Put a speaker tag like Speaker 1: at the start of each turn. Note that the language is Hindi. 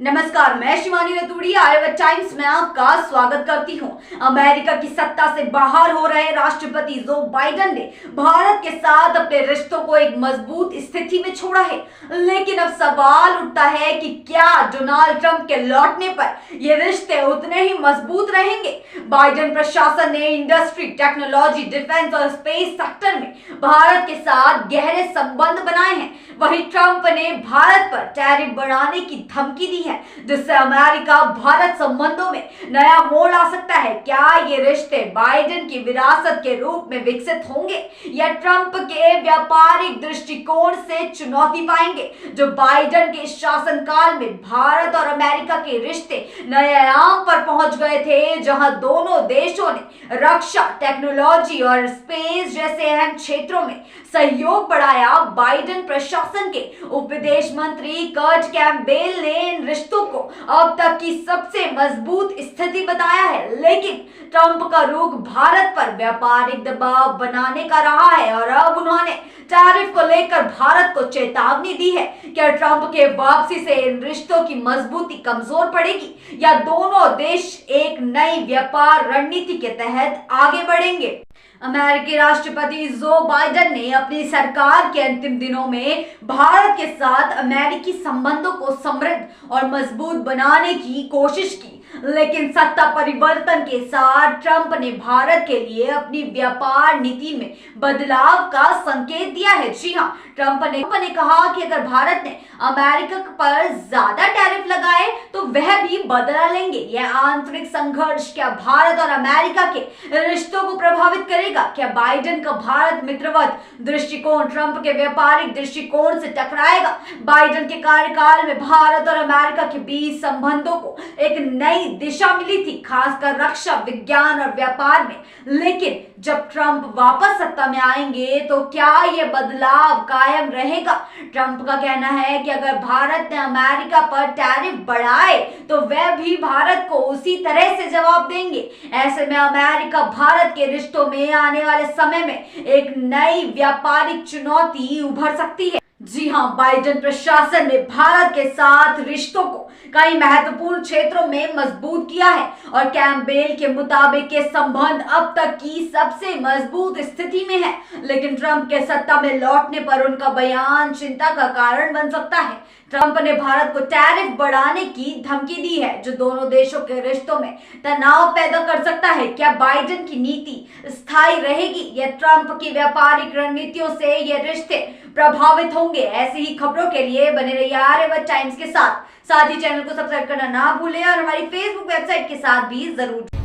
Speaker 1: नमस्कार, मैं शिवानी रतूड़ी आर्यव्रत टाइम्स में आपका स्वागत करती हूं। अमेरिका की सत्ता से बाहर हो रहे राष्ट्रपति जो बाइडेन ने भारत के साथ अपने रिश्तों को एक मजबूत स्थिति में छोड़ा है, लेकिन अब सवाल उठता है कि क्या डोनाल्ड ट्रंप के लौटने पर ये रिश्ते उतने ही मजबूत रहेंगे। बाइडेन प्रशासन ने इंडस्ट्री, टेक्नोलॉजी, डिफेंस और स्पेस सेक्टर में भारत के साथ गहरे संबंध बनाए हैं। वहीं ट्रंप ने भारत पर टैरिफ बढ़ाने की धमकी दी है, जिससे अमेरिका भारत संबंधों में नया मोड़ आ सकता है। क्या ये रिश्ते बाइडेन की विरासत के रूप में विकसित होंगे या ट्रंप के व्यापारिक दृष्टिकोण से चुनौती पाएंगे? जो बाइडेन के शासनकाल में भारत और अमेरिका के रिश्ते नए आयाम पर पहुंच गए थे, जहां दोनों देशों ने रक्षा, टेक्नोलॉजी और स्पेस जैसे अहम क्षेत्रों में सहयोग बढ़ाया। बाइडेन प्रशासन के उप विदेश मंत्री कर्ट कैम्पबेल ने इन रिश्तों को अब तक की सबसे मजबूत स्थिति बताया है, लेकिन ट्रंप का रुख भारत पर व्यापारिक दबाव बनाने का रहा है और अब उन्होंने टैरिफ को लेकर भारत को चेतावनी दी है। क्या ट्रंप के वापसी से इन रिश्तों की मजबूती कमजोर पड़ेगी या दोनों देश एक नई व्यापार रणनीति के तहत आगे बढ़ेंगे? अमेरिकी राष्ट्रपति जो बाइडेन ने अपनी सरकार के अंतिम दिनों में भारत के साथ अमेरिकी संबंधों को समृद्ध और मजबूत बनाने की कोशिश की, लेकिन सत्ता परिवर्तन के साथ ट्रंप ने भारत के लिए अपनी व्यापार नीति में बदलाव का संकेत दिया है। जी हां, ट्रंप ने कहा कि अगर भारत ने अमेरिका पर ज्यादा टैरिफ लगाए तो वह भी बदला लेंगे। यह आंतरिक संघर्ष क्या भारत और अमेरिका के रिश्तों को प्रभावित करेगा? क्या बाइडेन का भारत मित्रवत दृष्टिकोण ट्रंप के व्यापारिक दृष्टिकोण से टकराएगा? बाइडेन के कार्यकाल में भारत और अमेरिका के बीच संबंधों को एक नई दिशा मिली थी, खासकर रक्षा, विज्ञान और व्यापार में। लेकिन जब ट्रंप वापस सत्ता में आएंगे तो क्या यह बदलाव कायम रहेगा? ट्रंप का कहना है कि अगर भारत ने अमेरिका पर टैरिफ बढ़ाए तो वह भी भारत को उसी तरह से जवाब देंगे। ऐसे में अमेरिका भारत के रिश्तों में आने वाले समय में एक नई व्यापारिक चुनौती उभर सकती है। जी हां, बाइडेन प्रशासन ने भारत के साथ रिश्तों को कई महत्वपूर्ण क्षेत्रों में मजबूत किया है और कैम्पबेल के मुताबिक ये संबंध अब तक की सबसे मजबूत स्थिति में है। लेकिन ट्रंप के सत्ता में लौटने पर उनका बयान चिंता का कारण बन सकता है। ट्रंप ने भारत को टैरिफ बढ़ाने की धमकी दी है, जो दोनों देशों के रिश्तों में तनाव पैदा कर सकता है। क्या बाइडेन की नीति स्थायी रहेगी या ट्रंप की व्यापारिक रणनीतियों से ये रिश्ते प्रभावित होंगे? ऐसी ही खबरों के लिए बने रहिए आर्यव्रत टाइम्स के साथ ही चैनल को सब्सक्राइब करना ना भूलें और हमारी फेसबुक वेबसाइट के साथ भी जरूर